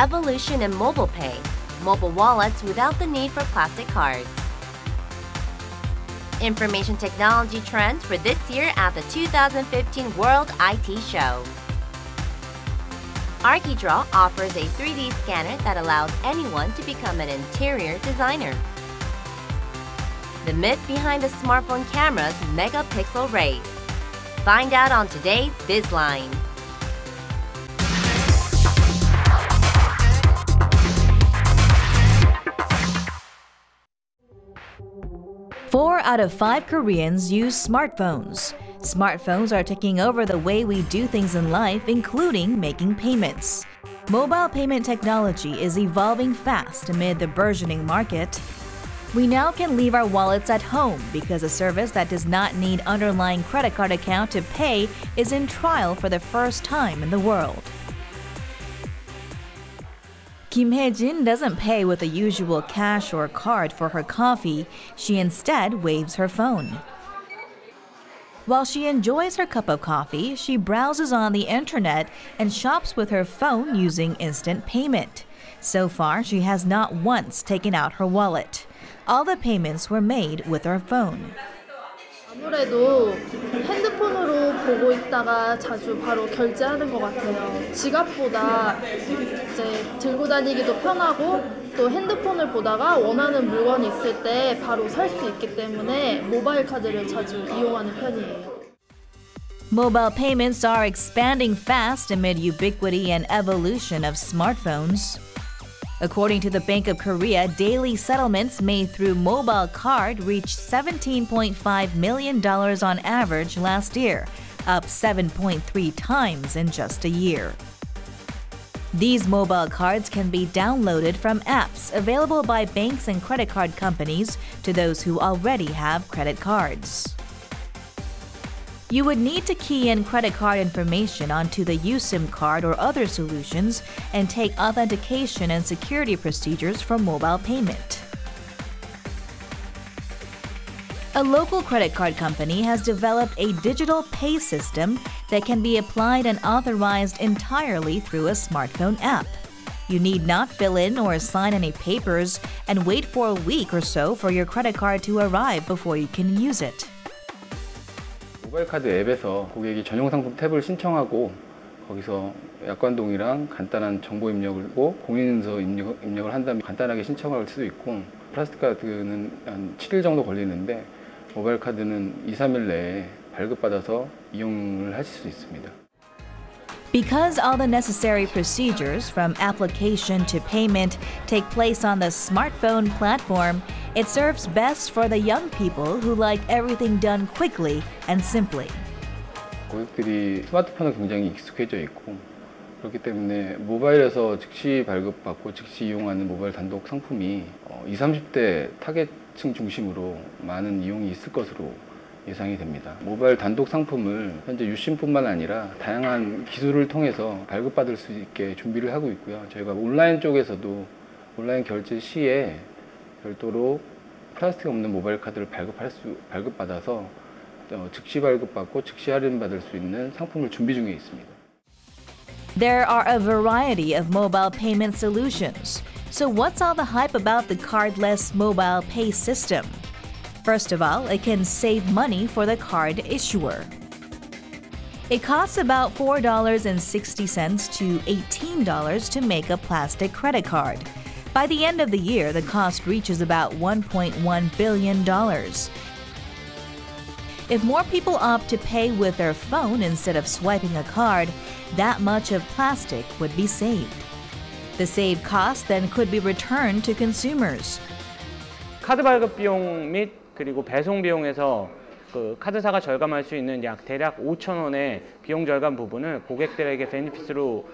evolution in mobile pay, mobile wallets without the need for plastic cards. Information technology trends for this year at the 2015 World IT Show. Archidraw offers a 3D scanner that allows anyone to become an interior designer. The myth behind the smartphone camera's megapixel race. Find out on today's BizLine. Four out of 5 Koreans use smartphones. Smartphones are taking over the way we do things in life, including making payments. Mobile payment technology is evolving fast amid the burgeoning market. We now can leave our wallets at home because a service that does not need underlying credit card account to pay is in trial for the first time in the world. Kim Hae-jin doesn't pay with the usual cash or card for her coffee. She instead waves her phone. While she enjoys her cup of coffee, she browses on the internet and shops with her phone using instant payment. So far, she has not once taken out her wallet. All the payments were made with her phone. 아무래도 핸드폰으로 보고 있다가 자주 바로 결제하는 것 같아요. 지갑보다 이제 들고 다니기도 편하고 또 핸드폰을 보다가 원하는 물건이 있을 때 바로 살 수 있기 때문에 모바일 카드를 자주 이용하는 편이에요. Mobile payments are expanding fast amid ubiquity and evolution of smartphones. According to the Bank of Korea, daily settlements made through mobile card reached $17.5 million on average last year, up 7.3 times in just a year. These mobile cards can be downloaded from apps available by banks and credit card companies to those who already have credit cards. You would need to key in credit card information onto the USIM card or other solutions and take authentication and security procedures for mobile payment. A local credit card company has developed a digital pay system that can be applied and authorized entirely through a smartphone app. You need not fill in or sign any papers and wait for a week or so for your credit card to arrive before you can use it. 모바일 카드 앱에서 고객이 전용 상품 탭을 신청하고 거기서 약관동의랑 간단한 정보 입력을고 공인인증서 입력을 한 다음에 간단하게 신청할 수도 있고 플라스틱 카드는 한 7일 정도 걸리는데 모바일 카드는 2-3일 내에 발급받아서 이용을 하실 수 있습니다. Because all the necessary procedures from application to payment take place on the smartphone platform, it serves best for the young people who like everything done quickly and simply. 고객들이 스마트폰에 굉장히 익숙해져 있고 그렇기 때문에 모바일에서 즉시 발급받고 즉시 이용하는 모바일 단독 상품이 20-30대 타겟층 중심으로 많은 이용이 있을 것으로 예상이 됩니다. 모바일 단독 상품을 현재 유심뿐만 아니라 다양한 기술을 통해서 발급받을 수 있게 준비를 하고 있고요. 저희가 온라인 쪽에서도 온라인 결제 시에 별도로 플라스틱 없는 모바일 카드를 발급받아서 즉시 발급받고 즉시 할인받을 수 있는 상품을 준비 중에 있습니다. There are a variety of mobile payment solutions. So what's all the hype about the cardless mobile pay system? First of all, it can save money for the card issuer. It costs about $4.60 to $18 to make a plastic credit card. By the end of the year, the cost reaches about $1.1 billion. If more people opt to pay with their phone instead of swiping a card, that much of plastic would be saved. The saved cost then could be returned to consumers. 카드 발급 비용 및 그리고 배송 비용에서 그 카드사가 절감할 수 있는 대략 5,000원의 비용 절감 부분을 고객들에게 베니핏으로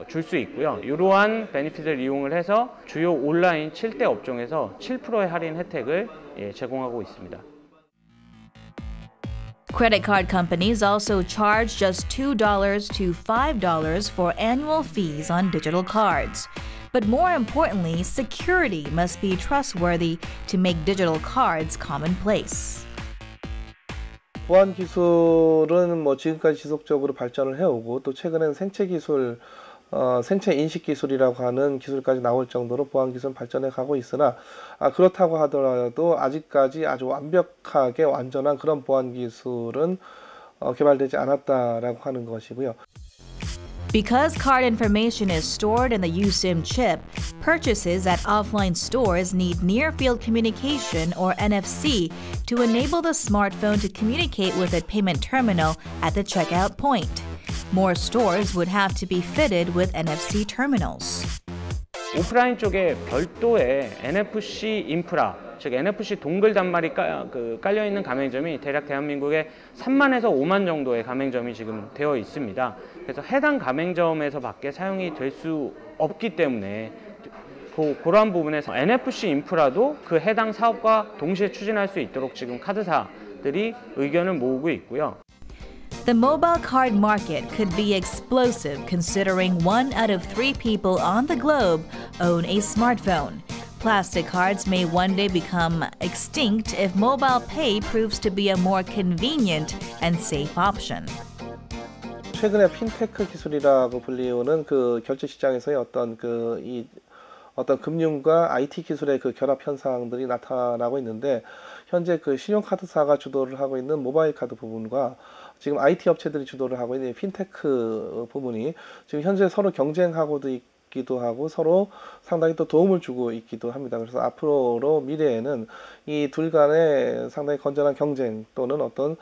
줄 수 있고요. 이러한 베니핏을 이용을 해서 주요 온라인 7대 업종에서 7%의 할인 혜택을 제공하고 있습니다. Credit card companies also charge just $2 to $5 for annual fees on digital cards. But more importantly, security must be trustworthy to make digital cards commonplace. 보안 기술은 지금까지 지속적으로 발전을 해오고 또 최근에는 생체 기술 생체 인식 기술이라고 하는 기술까지 나올 정도로 보안 기술은 발전해 가고 있으나 그렇다고 하더라도 아직까지 아주 완벽하게 완전한 그런 보안 기술은 개발되지 않았다라고 하는 것이고요. Because card information is stored in the USIM chip, purchases at offline stores need near-field communication or NFC to enable the smartphone to communicate with a payment terminal at the checkout point. More stores would have to be fitted with NFC terminals. 오프라인 쪽에 별도의 NFC 인프라, 즉 NFC 동글 단말이 깔려있는 가맹점이 대략 대한민국에 3만에서 5만 정도의 가맹점이 지금 되어 있습니다. 그래서 해당 가맹점에서밖에 사용이 될 수 없기 때문에 그러한 부분에서 NFC 인프라도 그 해당 사업과 동시에 추진할 수 있도록 지금 카드사들이 의견을 모으고 있고요. The mobile card market could be explosive considering 1 out of 3 people on the globe own a smartphone. Plastic cards may one day become extinct if mobile pay proves to be a more convenient and safe option. 최근에 핀테크 기술이라고 불리우는 그 결제 시장에서의 어떤 금융과 IT 기술의 그 결합 현상들이 나타나고 있는데 현재 그 신용카드사가 주도를 하고 있는 모바일 카드 부분과 지금 IT 업체들이 주도를 하고 있는 핀테크 부분이 지금 현재 서로 경쟁하고도 있기도 하고 서로 상당히 또 도움을 주고 있기도 합니다. 그래서 앞으로 미래에는 이 둘 간의 상당히 건전한 경쟁 또는 어떤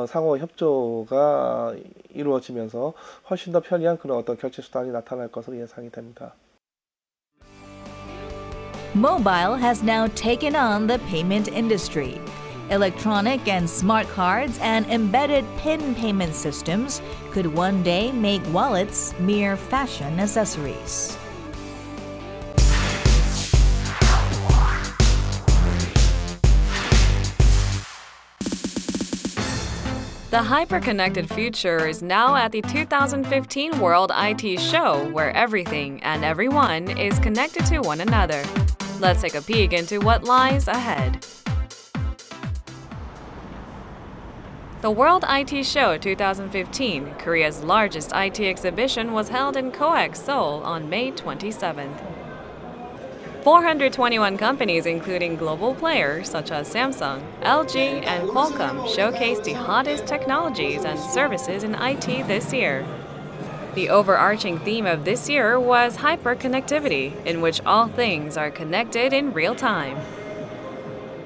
상호 협조가 이루어지면서 훨씬 더 편리한 그런 어떤 결제 수단이 나타날 것으로 예상이 됩니다. Mobile has now taken on the payment industry. Electronic and smart cards and embedded PIN payment systems could one day make wallets mere fashion accessories. The hyper-connected future is now at the 2015 World IT Show, where everything and everyone is connected to one another. Let's take a peek into what lies ahead. The World IT Show 2015, Korea's largest IT exhibition, was held in COEX, Seoul on May 27th. 421 companies, including global players such as Samsung, LG, and Qualcomm, showcased the hottest technologies and services in IT this year. The overarching theme of this year was hyperconnectivity, in which all things are connected in real time.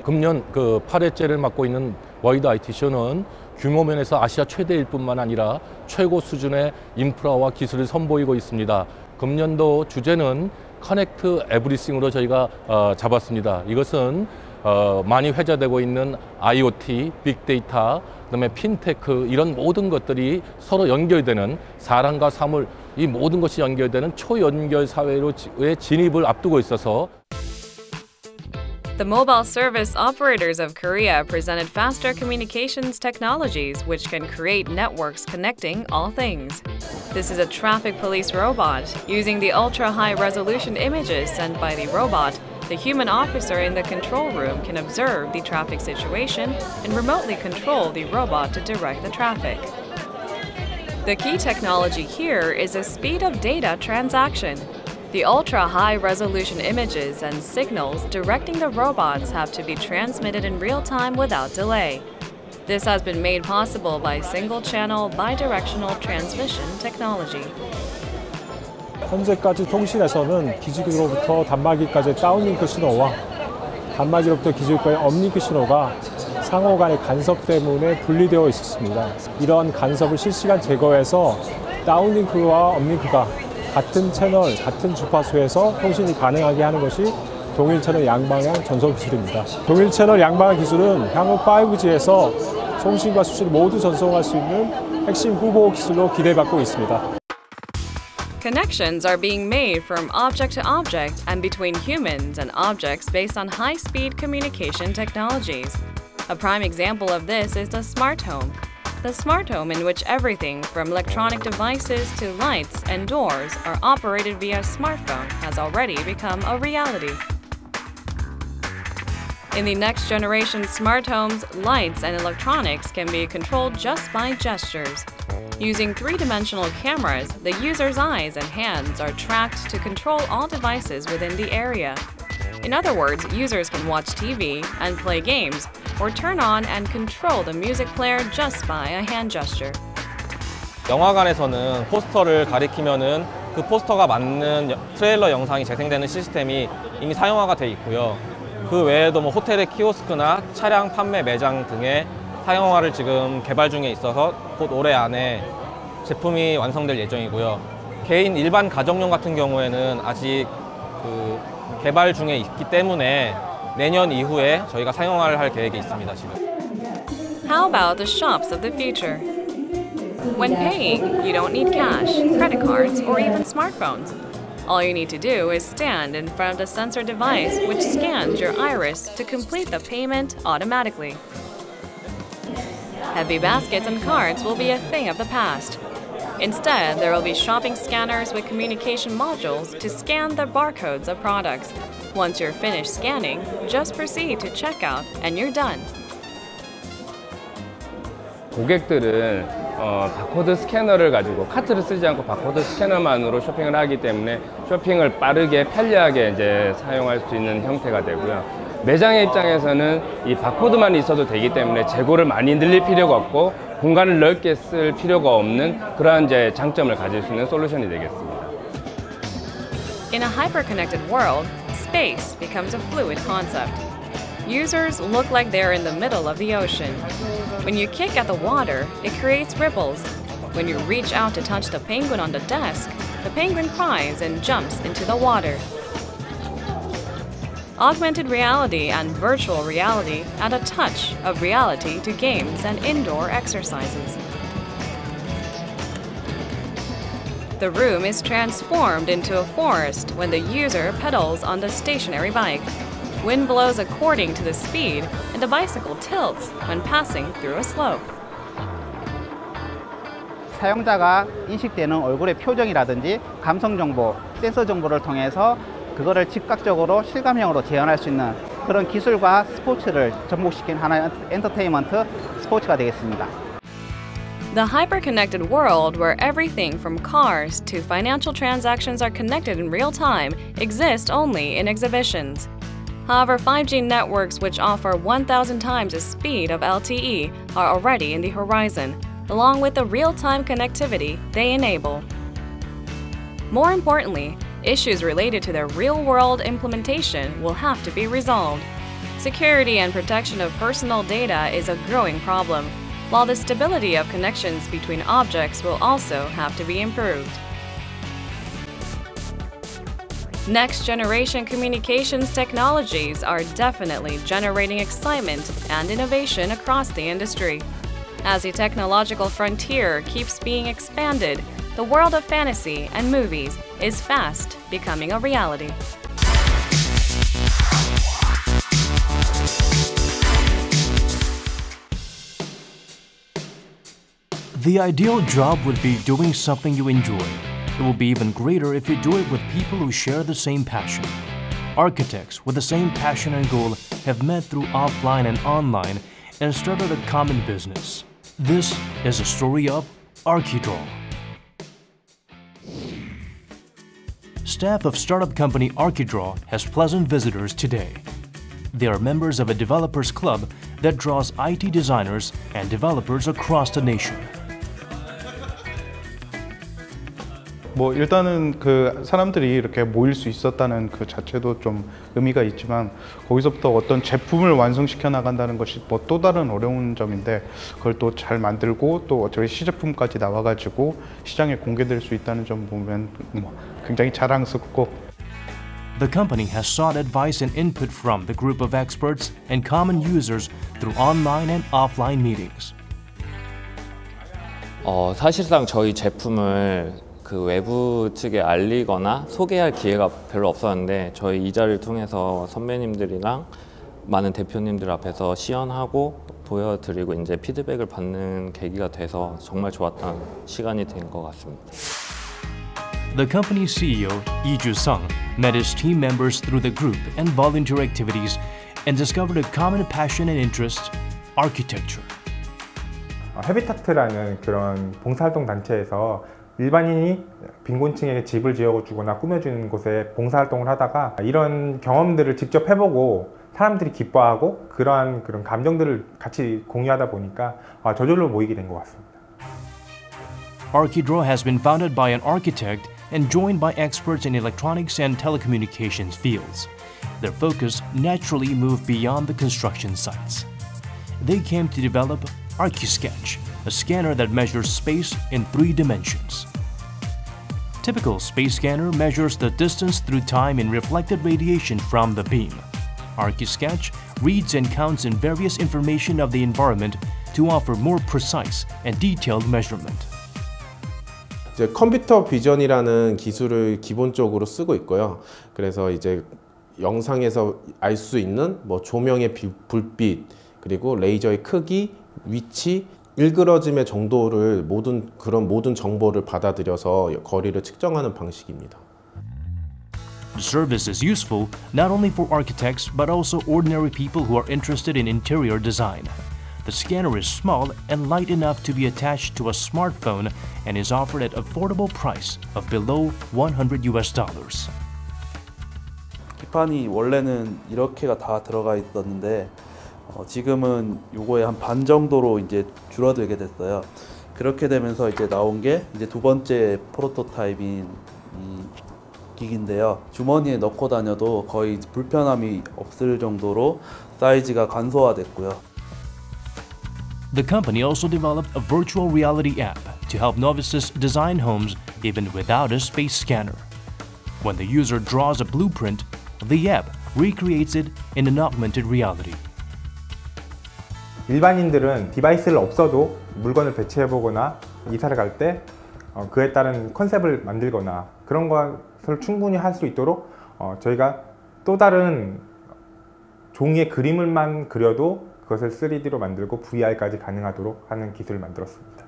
금년 8회째를 맡고 있는 월드 IT 쇼는 규모 면에서 아시아 최대일 뿐만 아니라 최고 수준의 인프라와 기술을 선보이고 있습니다. 금년도 주제는 커넥트 에브리싱으로 저희가 잡았습니다. 이것은 많이 회자되고 있는 IoT, 빅데이터, 그다음에 핀테크 이런 모든 것들이 서로 연결되는 사람과 사물 이 모든 것이 연결되는 초연결 사회로의 진입을 앞두고 있어서 The mobile service operators of Korea presented faster communications technologies which can create networks connecting all things. This is a traffic police robot. Using the ultra-high resolution images sent by the robot, the human officer in the control room can observe the traffic situation and remotely control the robot to direct the traffic. The key technology here is the speed of data transaction. The ultra-high resolution images and signals directing the robots have to be transmitted in real time without delay. This has been made possible by single-channel bidirectional transmission technology. 현재까지 통신에서는 기지로부터 단말기까지의 다운링크 신호와 단말기로부터 기지까지의 업링크 신호가 상호 간의 간섭 때문에 분리되어 있었습니다. 이러한 간섭을 실시간 제거해서 다운링크와 업링크가 같은 채널, 같은 주파수에서 통신이 가능하게 하는 것이 동일 채널 양방향 전송 기술입니다. 동일 채널 양방향 기술은 향후 5G에서 송신과 수신을 모두 전송할 수 있는 핵심 후보 기술로 기대받고 있습니다. Connections are being made from object to object and between humans and objects based on high-speed communication technologies. A prime example of this is the smart home. The smart home in which everything from electronic devices to lights and doors are operated via smartphone has already become a reality. In the next generation smart homes, lights and electronics can be controlled just by gestures. Using three-dimensional cameras, the user's eyes and hands are tracked to control all devices within the area. In other words, users can watch TV and play games, or turn on and control the music player just by a hand gesture. 영화관에서는 포스터를 가리키면은 그 포스터가 맞는 트레일러 영상이 재생되는 시스템이 이미 사용화가 돼 있고요. 그 외에도 뭐 호텔의 키오스크나 차량 판매 매장 등의 사용화를 지금 개발 중에 있어서 곧 올해 안에 제품이 완성될 예정이고요. 개인 일반 가정용 같은 경우에는 아직 그 개발 중에 있기 때문에 내년 이후에 저희가 사용화를 할 계획이 있습니다, 지금. How about the shops of the future? When paying, you don't need cash, credit cards, or even smartphones. All you need to do is stand in front of the sensor device which scans your iris to complete the payment automatically. Heavy baskets and carts will be a thing of the past. Instead, there will be shopping scanners with communication modules to scan the barcodes of products. Once you're finished scanning, just proceed to checkout and you're done. 고객들은 바코드 스캐너를 가지고 카트를 쓰지 않고 바코드 스캐너만으로 쇼핑을 하기 때문에 쇼핑을 빠르게 편리하게 이제 사용할 수 있는 형태가 되고요. 매장의 입장에서는 이 바코드만 있어도 되기 때문에 재고를 많이 늘릴 필요가 없고 공간을 넓게 쓸 필요가 없는 그러한 이제 장점을 가질 수 있는 솔루션이 되겠습니다. In a hyper-connected world, space becomes a fluid concept. Users look like they're in the middle of the ocean. When you kick at the water, it creates ripples. When you reach out to touch the penguin on the desk, the penguin cries and jumps into the water. Augmented reality and virtual reality add a touch of reality to games and indoor exercises. The room is transformed into a forest when the user pedals on the stationary bike. Wind blows according to the speed, and the bicycle tilts when passing through a slope. 사용자가 인식되는 얼굴의 표정이라든지 감성 정보, 센서 정보를 통해서 그거를 즉각적으로 실감형으로 재현할 수 있는 그런 기술과 스포츠를 접목시킨 하나의 엔터테인먼트 스포츠가 되겠습니다. The hyper-connected world where everything from cars to financial transactions are connected in real time exists only in exhibitions. However, 5G networks which offer 1,000 times the speed of LTE are already in the horizon, along with the real-time connectivity they enable. More importantly, issues related to their real-world implementation will have to be resolved. Security and protection of personal data is a growing problem, while the stability of connections between objects will also have to be improved. Next-generation communications technologies are definitely generating excitement and innovation across the industry. As the technological frontier keeps being expanded, the world of fantasy and movies is fast becoming a reality. The ideal job would be doing something you enjoy. It will be even greater if you do it with people who share the same passion. Architects with the same passion and goal have met through offline and online and started a common business. This is a story of Archidraw. Staff of startup company Archidraw has pleasant visitors today. They are members of a developers club that draws IT designers and developers across the nation. 뭐 일단은 그 사람들이 이렇게 모일 수 있었다는 그 자체도 좀 의미가 있지만 거기서부터 어떤 제품을 완성시켜 나간다는 것이 뭐 또 다른 어려운 점인데 그걸 또 잘 만들고 또 저희 시제품까지 나와가지고 시장에 공개될 수 있다는 점 보면 뭐 굉장히 자랑스럽고. The company has sought advice and input from the group of experts and common users through online and offline meetings. 사실상 저희 제품을 그 외부 측에 알리거나 소개할 기회가 별로 없었는데 저희 이 자리를 통해서 선배님들이랑 많은 대표님들 앞에서 시연하고 보여드리고 이제 피드백을 받는 계기가 돼서 정말 좋았던 시간이 된 것 같습니다. The company's CEO, Lee Ju-sung, met his team members through the group and volunteer activities and discovered a common passion and interest, architecture. 헤비타트라는 그런 봉사활동 단체에서 일반인이 빈곤층에게 집을 지어주거나 꾸며주는 곳에 봉사활동을 하다가 이런 경험들을 직접 해보고 사람들이 기뻐하고 그런 감정들을 같이 공유하다 보니까 저절로 모이게 된 것 같습니다. Archidraw has been founded by an architect and joined by experts in electronics and telecommunications fields. Their focus naturally moved beyond the construction sites. They came to develop ArchiSketch, a scanner that measures space in 3 dimensions. Typical space scanner measures the distance through time in reflected radiation from the beam. ArchiSketch reads and counts in various information of the environment to offer more precise and detailed measurement. 이제 컴퓨터 비전이라는 기술을 기본적으로 쓰고 있고요. 그래서 이제 영상에서 알 수 있는 뭐 조명의 불빛, 그리고 레이저의 크기, 위치, 일그러짐의 정도를 모든 정보를 받아들여서 거리를 측정하는 방식입니다. The service is useful not only for architects but also ordinary people who are interested in interior design. The scanner is small and light enough to be attached to a smartphone and is offered at affordable price of below $100. 기판이 원래는 이렇게가 다 들어가 있었는데 지금은 요거의 한 반 정도로 이제 줄어들게 됐어요. 그렇게 되면서 이제 나온 게 이제 2번째 프로토타입인 이 기기인데요. 주머니에 넣고 다녀도 거의 불편함이 없을 정도로 사이즈가 간소화됐고요. The company also developed a virtual reality app to help novices design homes even without a space scanner. When the user draws a blueprint, the app recreates it in an augmented reality. 일반인들은 디바이스를 없어도 물건을 배치해보거나 이사를 갈 때 그에 따른 컨셉을 만들거나 그런 것을 충분히 할 수 있도록 저희가 또 다른 종이의 그림을만 그려도 그것을 3D로 만들고 VR까지 가능하도록 하는 기술을 만들었습니다.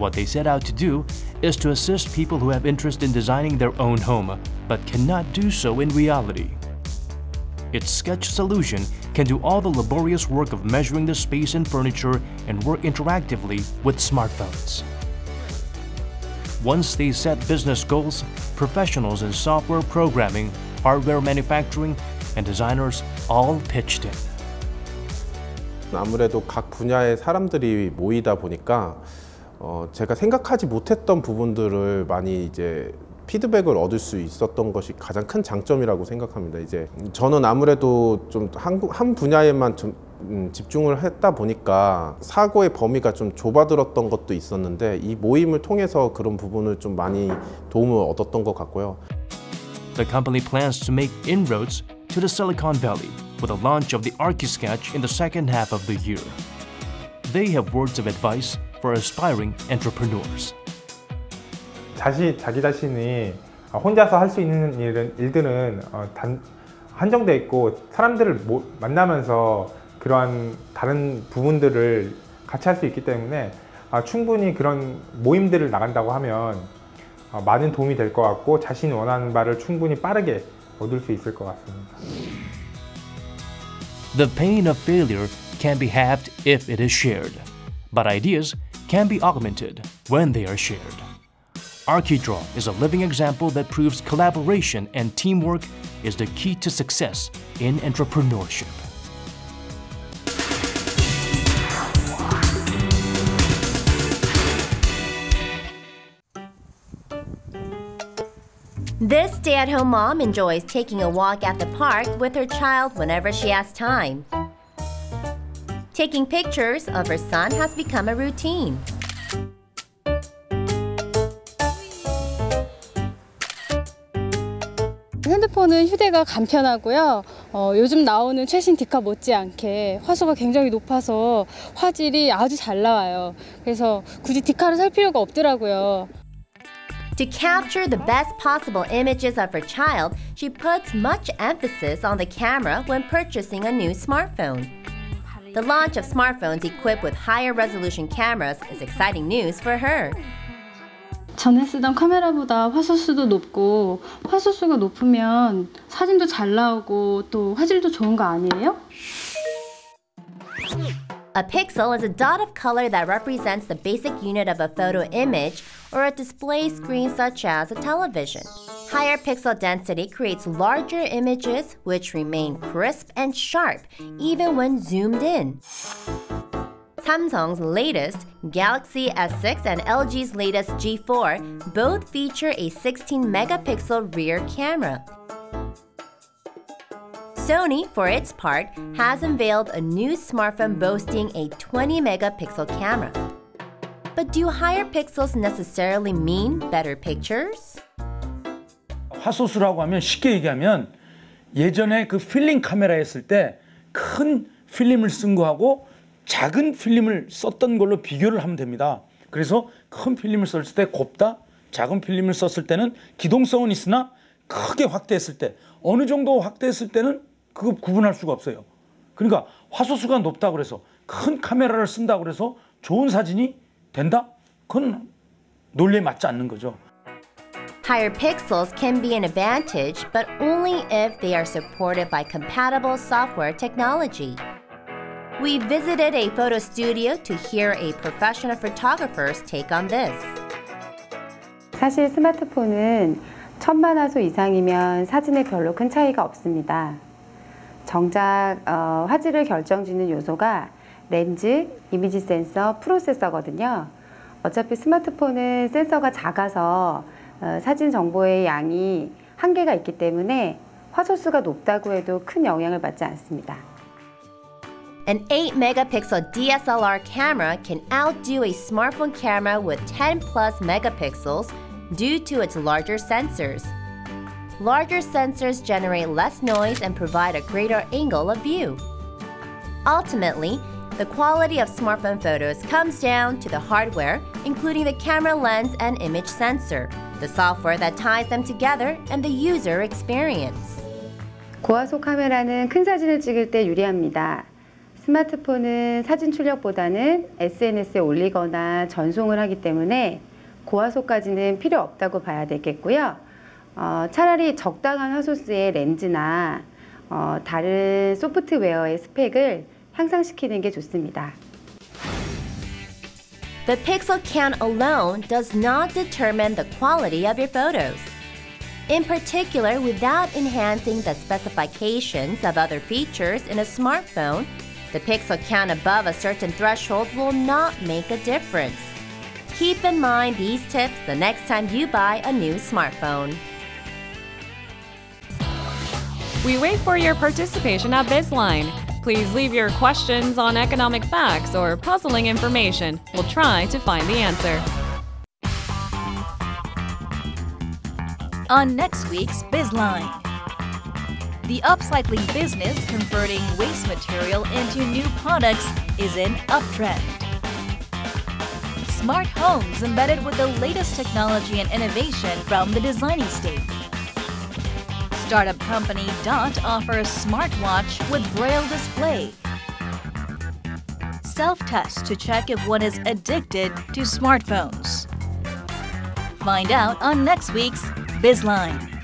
What they set out to do is to assist people who have interest in designing their own home but cannot do so in reality. Its sketch solution can do all the laborious work of measuring the space and furniture and work interactively with smartphones. Once they set business goals, professionals in software programming, hardware manufacturing, and designers all pitched in. 아무래도 각 분야의 사람들이 모이다 보니까 제가 생각하지 못했던 부분들을 많이 이제 피드백을 얻을 수 있었던 것이 가장 큰 장점이라고 생각합니다. 이제 저는 아무래도 좀 한 분야에만 좀 집중을 했다 보니까 사고의 범위가 좀 좁아들었던 것도 있었는데 이 모임을 통해서 그런 부분을 좀 많이 도움을 얻었던 것 같고요. The company plans to make inroads to the Silicon Valley with the launch of the ArchiSketch in the second half of the year. They have words of advice for aspiring entrepreneurs. 자기 자신이 혼자서 할 수 있는 일들은 한정돼 있고 사람들을 만나면서 그러한 다른 부분들을 같이 할 수 있기 때문에 충분히 그런 모임들을 나간다고 하면 많은 도움이 될 것 같고 자신이 원하는 바를 충분히 빠르게 얻을 수 있을 것 같습니다. The pain of failure can be halved if it is shared, but ideas can be augmented when they are shared. Archidraw is a living example that proves collaboration and teamwork is the key to success in entrepreneurship. This stay-at-home mom enjoys taking a walk at the park with her child whenever she has time. Taking pictures of her son has become a routine. 핸드폰은 휴대가 간편하고요. 요즘 나오는 최신 디카 못지않게 화소가 굉장히 높아서 화질이 아주 잘 나와요. 그래서 굳이 디카를 살 필요가 없더라고요. To capture the best possible images of her child, she puts much emphasis on the camera when purchasing a new smartphone. The launch of smartphones equipped with higher resolution cameras is exciting news for her. 전에 쓰던 카메라보다 화소수도 높고 화소수가 높으면 사진도 잘 나오고 또 화질도 좋은 거 아니에요? A pixel is a dot of color that represents the basic unit of a photo image or a display screen such as a television. Higher pixel density creates larger images which remain crisp and sharp even when zoomed in. Samsung's latest Galaxy S6 and LG's latest G4 both feature a 16-megapixel rear camera. Sony, for its part, has unveiled a new smartphone boasting a 20-megapixel camera. But do higher pixels necessarily mean better pictures? 화소수라고 하면 쉽게 얘기하면 예전에 그 필름 카메라 했을 때 큰 필름을 쓴 거하고 작은 필름을 썼던 걸로 비교를 하면 됩니다. 그래서 큰 필름을 썼을 때 곱다, 작은 필름을 썼을 때는 기동성은 있으나 크게 확대했을 때 어느 정도 확대했을 때는 그거 구분할 수가 없어요. 그러니까 화소수가 높다고 그래서 큰 카메라를 쓴다고 그래서 좋은 사진이 된다? 그건 논리에 맞지 않는 거죠. Higher pixels can be an advantage, but only if they are supported by compatible software technology. We visited a photo studio to hear a professional photographer's take on this. 사실 스마트폰은 1000만 화소 이상이면 사진에 별로 큰 차이가 없습니다. 정작 화질을 결정짓는 요소가 렌즈, 이미지 센서, 프로세서거든요. 어차피 스마트폰은 센서가 작아서 사진 정보의 양이 한계가 있기 때문에 화소수가 높다고 해도 큰 영향을 받지 않습니다. An 8-megapixel DSLR camera can outdo a smartphone camera with 10-plus megapixels due to its larger sensors. Larger sensors generate less noise and provide a greater angle of view. Ultimately, the quality of smartphone photos comes down to the hardware, including the camera lens and image sensor, the software that ties them together, and the user experience. 고화소 카메라는 큰 사진을 찍을 때 유리합니다. 스마트폰은 사진 출력보다는 SNS에 올리거나 전송을 하기 때문에 고화소까지는 필요 없다고 봐야 되겠고요. 차라리 적당한 화소수의 렌즈나 다른 소프트웨어의 스펙을 향상시키는 게 좋습니다. The pixel count alone does not determine the quality of your photos. In particular, without enhancing the specifications of other features in a smartphone, the pixel count above a certain threshold will not make a difference. Keep in mind these tips the next time you buy a new smartphone. We wait for your participation at BizLine. Please leave your questions on economic facts or puzzling information. We'll try to find the answer. On next week's BizLine. The upcycling business converting waste material into new products is in uptrend. Smart homes embedded with the latest technology and innovation from the designing stage. Startup company Dot offers smartwatch with braille display. Self-test to check if one is addicted to smartphones. Find out on next week's BizLine.